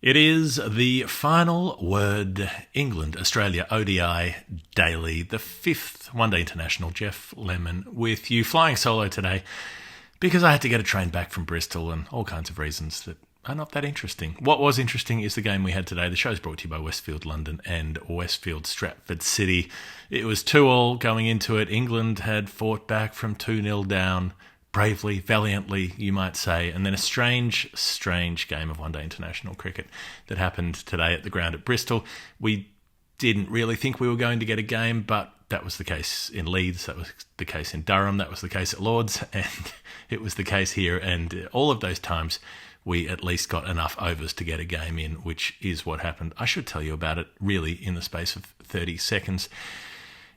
It is the final word, England, Australia, ODI daily, the fifth one-day international. Geoff Lemon with you, flying solo today because I had to get a train back from Bristol and all kinds of reasons that are not that interesting. What was interesting is the game we had today. The show's brought to you by Westfield London and Westfield Stratford City. It was 2-2 going into it. England had fought back from 2-0 down, bravely, valiantly, you might say, and then a strange game of one-day international cricket that happened today at the ground at Bristol. We didn't really think we were going to get a game, but that was the case in Leeds, that was the case in Durham, that was the case at Lords, and it was the case here, and all of those times we at least got enough overs to get a game in, which is what happened. I should tell you about it really in the space of 30 seconds.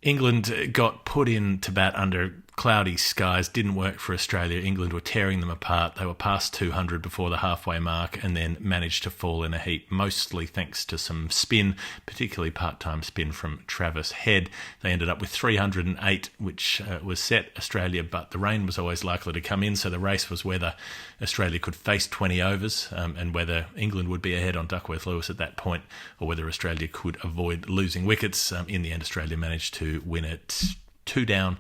England got put in to bat under cloudy skies, didn't work for Australia. England were tearing them apart. They were past 200 before the halfway mark and then managed to fall in a heap, mostly thanks to some spin, particularly part-time spin from Travis Head. They ended up with 308, which was set Australia, but the rain was always likely to come in, so the race was whether Australia could face 20 overs and whether England would be ahead on Duckworth-Lewis at that point, or whether Australia could avoid losing wickets. In the end, Australia managed to win it 2 down.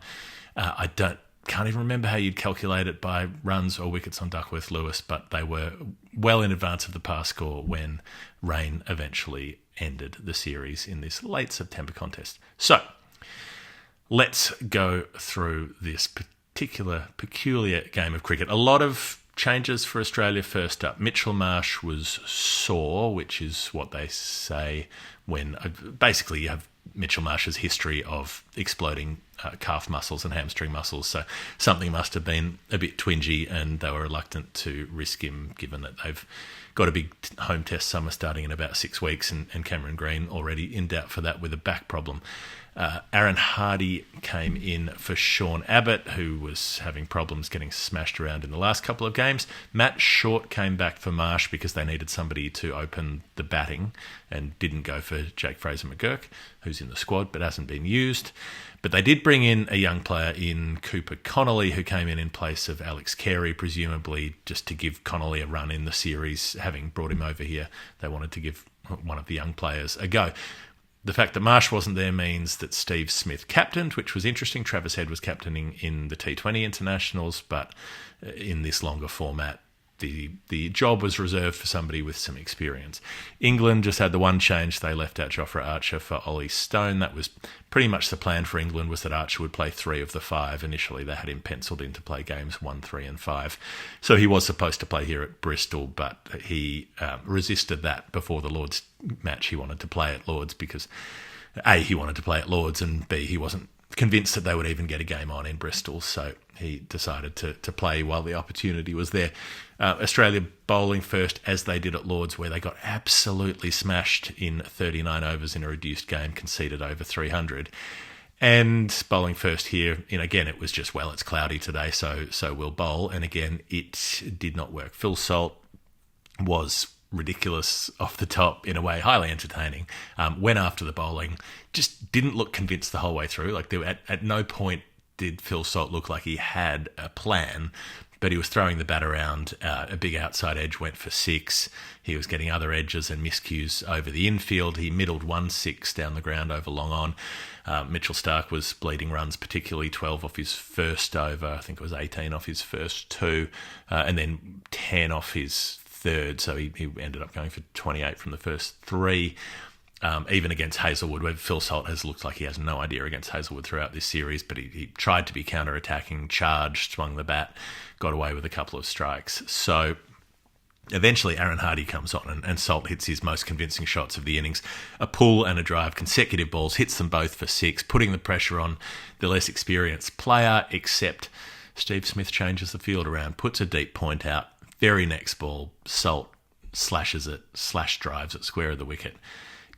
Can't even remember how you'd calculate it by runs or wickets on Duckworth-Lewis, but they were well in advance of the pass score when rain eventually ended the series in this late September contest. So, let's go through this peculiar game of cricket. A lot of changes for Australia first up. Mitchell Marsh was sore, which is what they say when basically you have Mitchell Marsh's history of exploding calf muscles and hamstring muscles, so something must have been a bit twingy and they were reluctant to risk him given that they've got a big home test summer starting in about 6 weeks and Cameron Green already in doubt for that with a back problem. Aaron Hardy came in for Sean Abbott, who was having problems getting smashed around in the last couple of games. Matt Short came back for Marsh because they needed somebody to open the batting and didn't go for Jake Fraser-McGurk, who's in the squad but hasn't been used. But they did bring in a young player in Cooper Connolly, who came in place of Alex Carey, presumably just to give Connolly a run in the series. Having brought him over here, they wanted to give one of the young players a go. The fact that Marsh wasn't there means that Steve Smith captained, which was interesting. Travis Head was captaining in the T20 internationals, but in this longer format, the job was reserved for somebody with some experience. England just had the one change. They left out Jofra Archer for Ollie Stone. That was pretty much the plan for England, was that Archer would play 3 of the 5. Initially, they had him penciled in to play games 1, 3 and 5. So he was supposed to play here at Bristol, but he resisted that before the Lords match. He wanted to play at Lords because A, he wanted to play at Lords, and B, he wasn't convinced that they would even get a game on in Bristol, so he decided to play while the opportunity was there. Australia bowling first, as they did at Lords, where they got absolutely smashed in 39 overs in a reduced game, conceded over 300. And bowling first here, again, it was just, well, it's cloudy today, so we'll bowl. And again, it did not work. Phil Salt was ridiculous off the top in a way, highly entertaining. Went after the bowling, just didn't look convinced the whole way through. Like, at no point did Phil Salt look like he had a plan, but he was throwing the bat around. A big outside edge went for 6. He was getting other edges and miscues over the infield. He middled 1-6 down the ground over long on. Mitchell Starc was bleeding runs, particularly 12 off his first over. I think it was 18 off his first 2, and then 10 off his third. So he ended up going for 28 from the first 3. Even against Hazelwood, where Phil Salt has looked like he has no idea against Hazelwood throughout this series, but he tried to be counter-attacking, charged, swung the bat, got away with a couple of strikes. So eventually Aaron Hardy comes on and Salt hits his most convincing shots of the innings. A pull and a drive, consecutive balls, hits them both for 6, putting the pressure on the less experienced player, except Steve Smith changes the field around, puts a deep point out. Very next ball, Salt slashes it, drives it square of the wicket.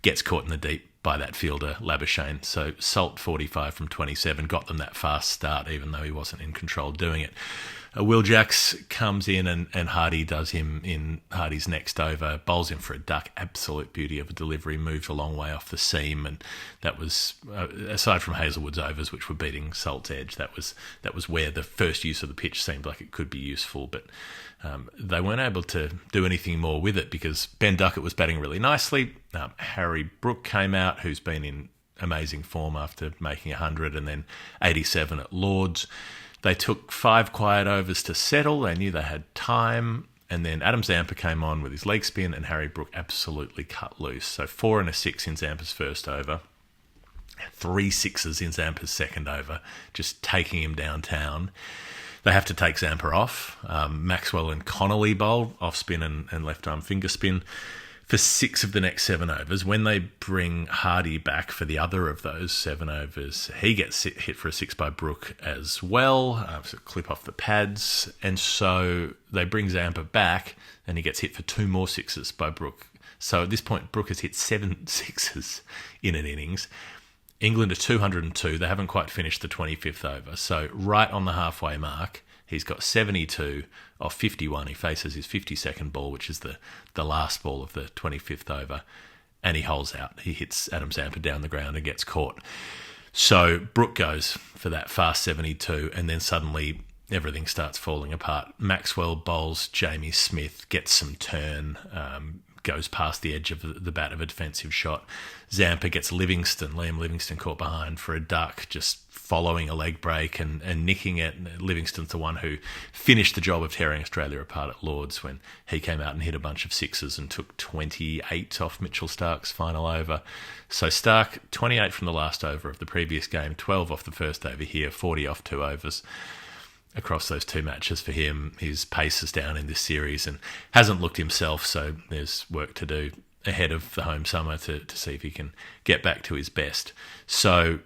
Gets caught in the deep by that fielder, Labuschagne. So Salt 45 from 27 got them that fast start, even though he wasn't in control doing it. Will Jacks comes in and Hardy does him in Hardy's next over, bowls him for a duck, absolute beauty of a delivery, moved a long way off the seam, and that was, aside from Hazelwood's overs, which were beating Salt's edge, that was where the first use of the pitch seemed like it could be useful, but they weren't able to do anything more with it because Ben Duckett was batting really nicely. Harry Brook came out, who's been in amazing form after making 100 and then 87 at Lords. They took 5 quiet overs to settle. They knew they had time. And then Adam Zampa came on with his leg spin and Harry Brook absolutely cut loose. So 4 and a 6 in Zampa's first over. 3 sixes in Zampa's second over, just taking him downtown. They have to take Zampa off. Maxwell and Connolly bowl, off spin and left arm finger spin for 6 of the next 7 overs. When they bring Hardy back for the other of those 7 overs, he gets hit for a 6 by Brook as well, so clip off the pads. And so they bring Zampa back and he gets hit for 2 more 6s by Brook. So at this point, Brook has hit 7 6s in an innings. England are 202. They haven't quite finished the 25th over. So right on the halfway mark, he's got 72 off 51. He faces his 52nd ball, which is the last ball of the 25th over, and he holes out. He hits Adam Zampa down the ground and gets caught. So Brook goes for that fast 72, and then suddenly everything starts falling apart. Maxwell bowls Jamie Smith, gets some turn, goes past the edge of the bat of a defensive shot. Zampa gets Liam Livingston caught behind for a duck, just following a leg break and nicking it. Livingston's the one who finished the job of tearing Australia apart at Lords when he came out and hit a bunch of 6s and took 28 off Mitchell Stark's final over. So Stark, 28 from the last over of the previous game, 12 off the first over here, 40 off 2 overs. Across those 2 matches for him. His pace is down in this series and hasn't looked himself, so there's work to do ahead of the home summer to see if he can get back to his best. So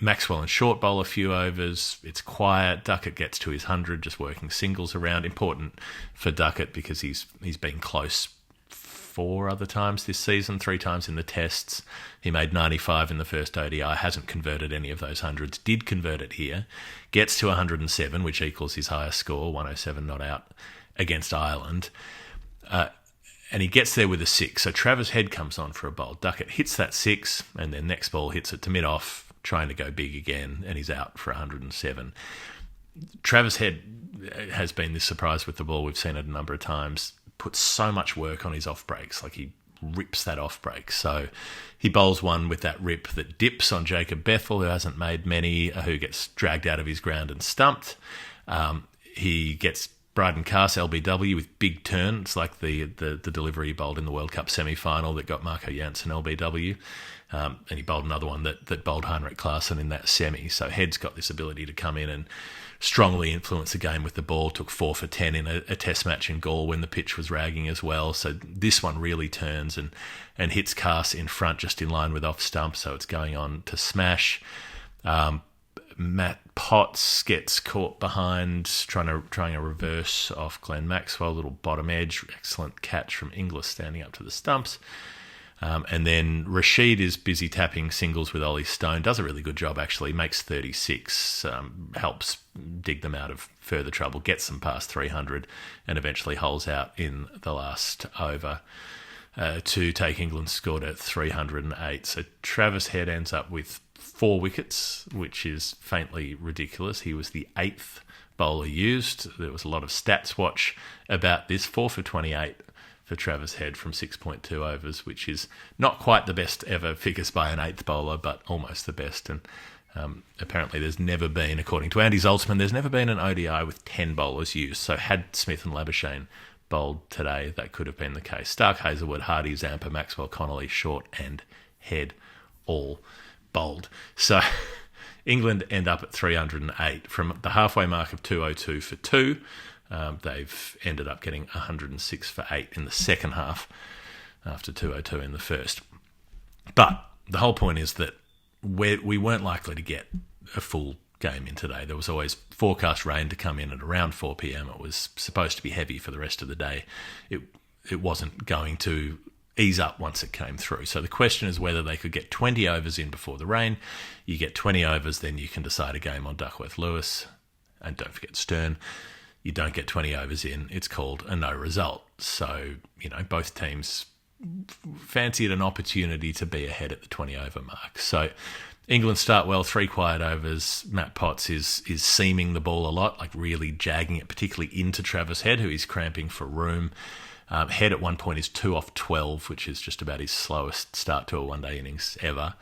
Maxwell and Short bowl a few overs. It's quiet. Duckett gets to his 100, just working singles around. Important for Duckett because he's been close 4 other times this season, 3 times in the tests. He made 95 in the first ODI, hasn't converted any of those hundreds, did convert it here, gets to 107, which equals his highest score, 107 not out, against Ireland. And he gets there with a 6. So Travis Head comes on for a bowl. Duckett hits that 6, and then next ball hits it to mid-off, trying to go big again, and he's out for 107. Travis Head has been this surprise with the ball. We've seen it a number of times. Puts so much work on his off breaks, like he rips that off break. So he bowls one with that rip that dips on Jacob Bethel, who hasn't made many, who gets dragged out of his ground and stumped. He gets Bryden Cass LBW with big turn. It's like the delivery he bowled in the World Cup semi-final that got Marco Janssen LBW. And he bowled another one that bowled Heinrich Klaassen in that semi. So Head's got this ability to come in and strongly influence the game with the ball. Took 4 for 10 in a test match in Gaul when the pitch was ragging as well. So this one really turns and hits Cass in front, just in line with off stump. So it's going on to smash. Matt Potts gets caught behind, trying a reverse off Glenn Maxwell, little bottom edge. Excellent catch from Inglis standing up to the stumps. And then Rashid is busy tapping singles with Ollie Stone. Does a really good job, actually. Makes 36. Helps dig them out of further trouble. Gets them past 300 and eventually holes out in the last over to take England's score to 308. So Travis Head ends up with 4 wickets, which is faintly ridiculous. He was the 8th bowler used. There was a lot of stats watch about this. 4 for 28 for Travis Head from 6.2 overs, which is not quite the best ever figures by an 8th bowler, but almost the best. And apparently there's never been, according to Andy Zoltzman, there's never been an ODI with 10 bowlers used. So had Smith and Labuschagne bowled today, that could have been the case. Stark, Hazelwood, Hardy, Zampa, Maxwell, Connolly, Short and Head all bowled. So England end up at 308 from the halfway mark of 202 for 2. They've ended up getting 106 for 8 in the second half after 202 in the first. But the whole point is that we weren't likely to get a full game in today. There was always forecast rain to come in at around 4 p.m. It was supposed to be heavy for the rest of the day. It wasn't going to ease up once it came through. So the question is whether they could get 20 overs in before the rain. You get 20 overs, then you can decide a game on Duckworth Lewis. and don't forget Stern, you don't get 20 overs in, it's called a no result. So, both teams fancied an opportunity to be ahead at the 20 over mark. So England start well, 3 quiet overs. Matt Potts is seaming the ball a lot, like really jagging it, particularly into Travis Head, who is cramping for room. Head at one point is 2 off 12, which is just about his slowest start to a one-day innings ever.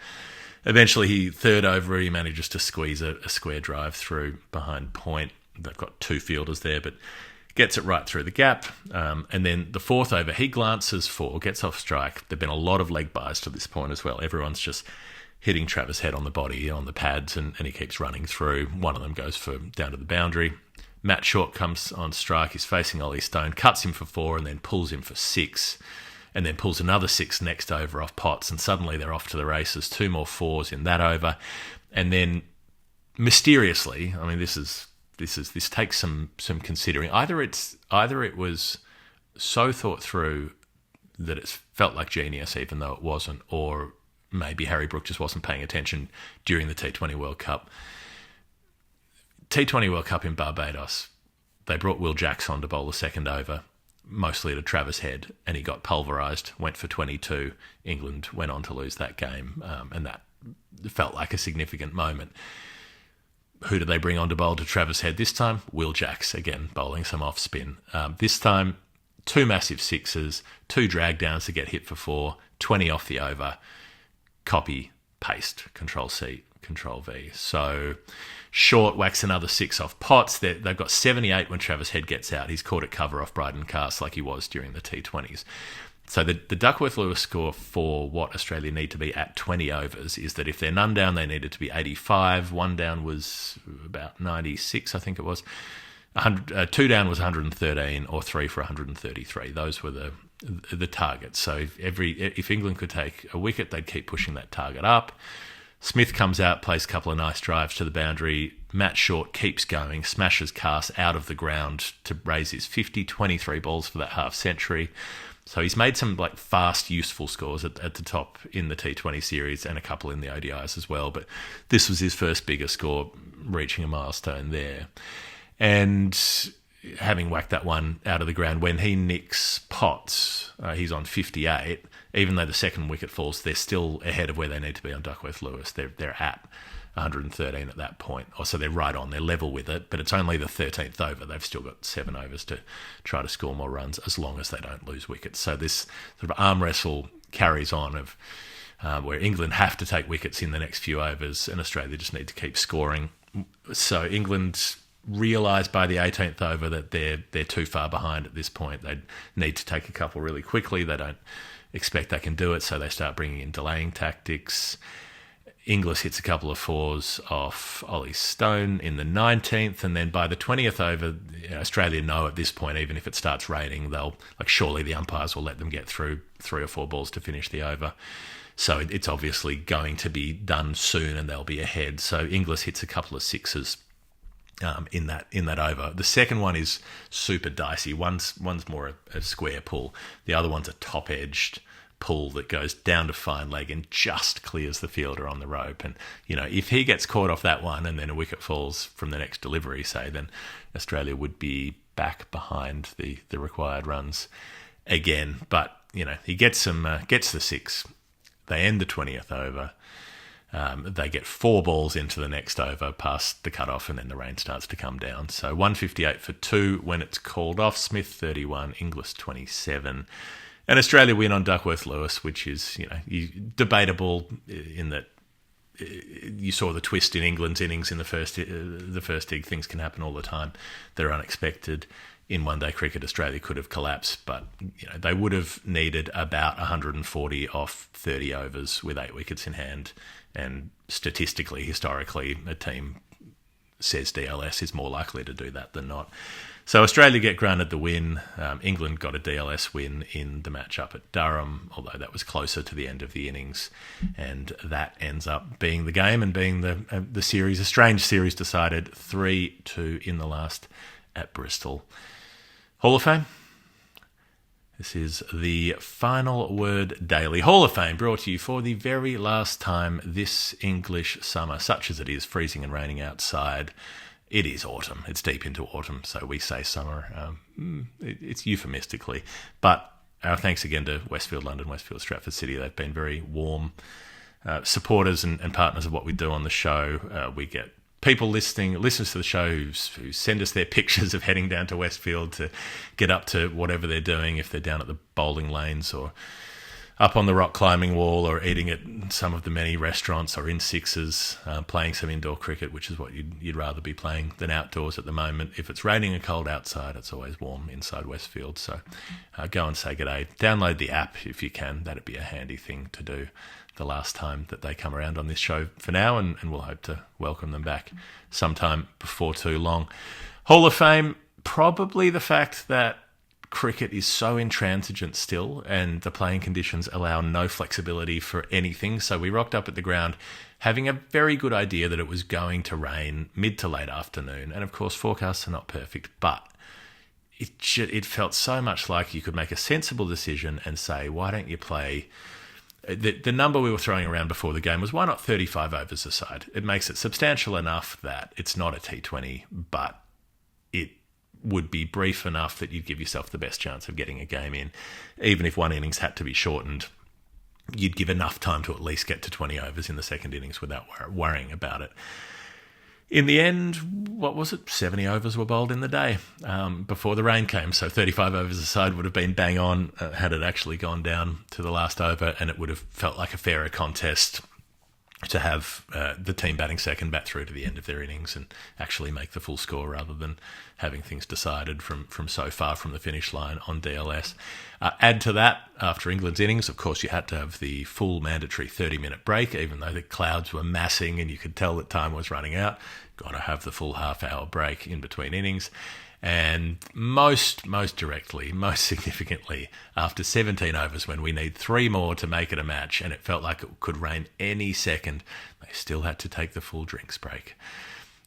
Eventually, third over, he manages to squeeze a square drive through behind point. They've got 2 fielders there, but gets it right through the gap. And then the fourth over, he glances for, gets off strike. There've been a lot of leg buys to this point as well. Everyone's just hitting Travis Head on the body, on the pads, and he keeps running through. One of them goes for down to the boundary. Matt Short comes on strike. He's facing Ollie Stone, cuts him for 4 and then pulls him for 6. And then pulls another 6 next over off Potts, and suddenly they're off to the races. 2 more 4s in that over. And then mysteriously, I mean, this takes some considering. Either it was so thought through that it felt like genius, even though it wasn't, or maybe Harry Brook just wasn't paying attention during the T20 World Cup. T20 World Cup in Barbados, they brought Will Jacks on to bowl the second over, mostly to Travis Head, and he got pulverised, went for 22. England went on to lose that game, and that felt like a significant moment. Who did they bring on to bowl to Travis Head this time? Will Jacks, again, bowling some off spin. This time, 2 massive 6s, 2 drag downs to get hit for 4, 20 off the over, copy, paste, Control-C, Control-V. So Short whacks another 6 off Potts. They've got 78 when Travis Head gets out. He's caught at cover off Bryden Cast like he was during the T20s. So the Duckworth-Lewis score for what Australia need to be at 20 overs is that if they're none down, they needed to be 85. 1 down was about 96, I think it was. 2 down was 113, or 3 for 133. Those were the targets. So if England could take a wicket, they'd keep pushing that target up. Smith comes out, plays a couple of nice drives to the boundary. Matt Short keeps going, smashes Cast out of the ground to raise his 50, 23 balls for that half century. So he's made some fast, useful scores at the top in the T20 series and a couple in the ODIs as well. But this was his first bigger score, reaching a milestone there. And having whacked that one out of the ground, when he nicks Potts, he's on 58. Even though the second wicket falls, they're still ahead of where they need to be on Duckworth-Lewis. They're at 113 at that point. So they're right on, they're level with it, but it's only the 13th over. They've still got 7 overs to try to score more runs as long as they don't lose wickets. So this sort of arm wrestle carries on of where England have to take wickets in the next few overs and Australia just need to keep scoring. So England realise by the 18th over that they're too far behind at this point. They need to take a couple really quickly. They don't expect they can do it, so they start bringing in delaying tactics. Inglis hits a couple of 4s off Ollie Stone in the 19th, and then by the 20th over, Australia know at this point, even if it starts raining, they'll surely the umpires will let them get through 3 or 4 balls to finish the over. So it's obviously going to be done soon, and they'll be ahead. So Inglis hits a couple of 6s in that over. The second one is super dicey. One's more a square pull. The other one's a top-edged pull that goes down to fine leg and just clears the fielder on the rope. And, if he gets caught off that one and then a wicket falls from the next delivery, say, then Australia would be back behind the required runs again. But, he gets the 6. They end the 20th over. They get 4 balls into the next over past the cutoff, and then the rain starts to come down. So 158 for 2 when it's called off. Smith 31, Inglis 27. And Australia win on Duckworth-Lewis, which is, debatable in that you saw the twist in England's innings in the first dig. Things can happen all the time. They're unexpected. In one-day cricket, Australia could have collapsed, but they would have needed about 140 off 30 overs with 8 wickets in hand. And statistically, historically, a team says DLS is more likely to do that than not. So Australia get granted the win. England got a DLS win in the match up at Durham, although that was closer to the end of the innings. And that ends up being the game and being the series, a strange series decided 3-2 in the last at Bristol. Hall of Fame. This is the Final Word Daily Hall of Fame, brought to you for the very last time this English summer, such as it is, freezing and raining outside. It is autumn. It's deep into autumn, so we say summer. It's euphemistically. But our thanks again to Westfield London, Westfield Stratford City. They've been very warm supporters and partners of what we do on the show. We get people listeners to the show who send us their pictures of heading down to Westfield to get up to whatever they're doing, if they're down at the bowling lanes or up on the rock climbing wall or eating at some of the many restaurants or in sixes, playing some indoor cricket, which is what you'd rather be playing than outdoors at the moment. If it's raining and cold outside, it's always warm inside Westfield. So go and say g'day. Download the app if you can. That'd be a handy thing to do the last time that they come around on this show for now, and we'll hope to welcome them back sometime before too long. Hall of Fame, probably the fact that cricket is so intransigent still and the playing conditions allow no flexibility for anything. So we rocked up at the ground having a very good idea that it was going to rain mid to late afternoon. And of course, forecasts are not perfect, but it felt so much like you could make a sensible decision and say, why don't you play... The number we were throwing around before the game was, why not 35 overs a side? It makes it substantial enough that it's not a T20, but it would be brief enough that you'd give yourself the best chance of getting a game in. Even if one innings had to be shortened, you'd give enough time to at least get to 20 overs in the second innings without worrying about it. In the end, what was it? 70 overs were bowled in the day before the rain came. So 35 overs a side would have been bang on had it actually gone down to the last over, and it would have felt like a fairer contest to have the team batting second bat through to the end of their innings and actually make the full score rather than having things decided from so far from the finish line on DLS. Add to that, after England's innings, of course, you had to have the full mandatory 30-minute break, even though the clouds were massing and you could tell that time was running out. Got to have the full half-hour break in between innings. And most directly, most significantly, after 17 overs, when we need 3 more to make it a match, and it felt like it could rain any second, they still had to take the full drinks break.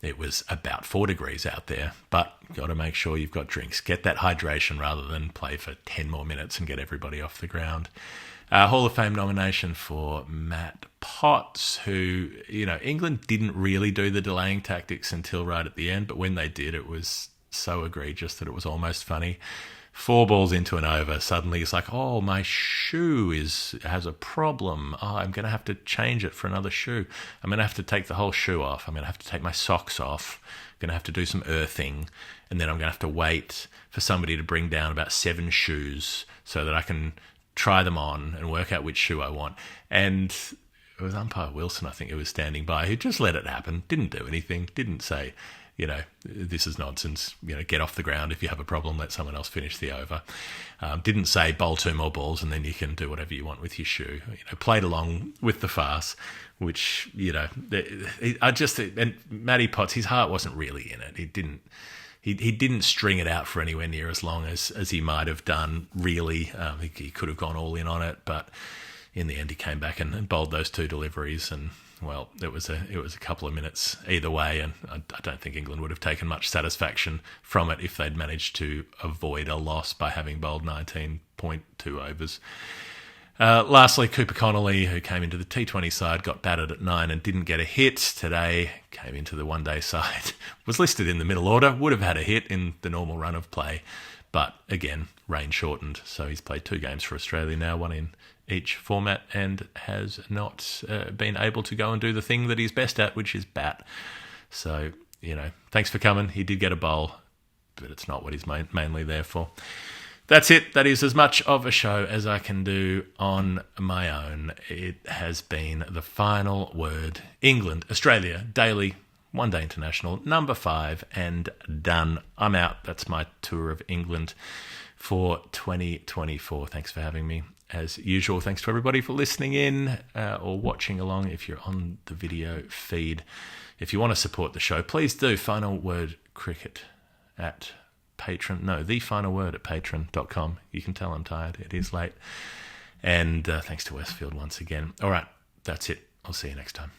It was about 4 degrees out there, but got to make sure you've got drinks. Get that hydration rather than play for 10 more minutes and get everybody off the ground. Hall of Fame nomination for Matt Potts, who, England didn't really do the delaying tactics until right at the end, but when they did, it was so egregious that it was almost funny. 4 balls into an over, suddenly it's like, oh, my shoe has a problem. Oh, I'm going to have to change it for another shoe. I'm going to have to take the whole shoe off. I'm going to have to take my socks off. I'm going to have to do some earthing. And then I'm going to have to wait for somebody to bring down about 7 shoes so that I can try them on and work out which shoe I want. And it was umpire Wilson, I think, who was standing by, who just let it happen, didn't do anything, didn't say, this is nonsense, get off the ground. If you have a problem, let someone else finish the over. Didn't say bowl 2 more balls and then you can do whatever you want with your shoe. Played along with the farce, which, and Matty Potts, his heart wasn't really in it. He didn't string it out for anywhere near as long as he might have done, really. He could have gone all in on it, but in the end he came back and bowled those 2 deliveries, and well, it was a couple of minutes either way, and I don't think England would have taken much satisfaction from it if they'd managed to avoid a loss by having bowled 19.2 overs. Lastly, Cooper Connolly, who came into the T20 side, got batted at 9 and didn't get a hit today, came into the one-day side, was listed in the middle order, would have had a hit in the normal run of play, but again, rain shortened, so he's played 2 games for Australia now, 1 in each format, and has not been able to go and do the thing that he's best at, which is bat. So, thanks for coming. He did get a bowl, but it's not what he's mainly there for. That's it. That is as much of a show as I can do on my own. It has been the final word. England, Australia, daily, one day international, number 5, and done. I'm out. That's my tour of England for 2024. Thanks for having me. As usual, thanks to everybody for listening in or watching along if you're on the video feed. If you want to support the show, please do. Final Word Cricket at Patreon. No, The Final Word at patreon.com. You can tell I'm tired. It is late. And thanks to Westfield once again. All right, that's it. I'll see you next time.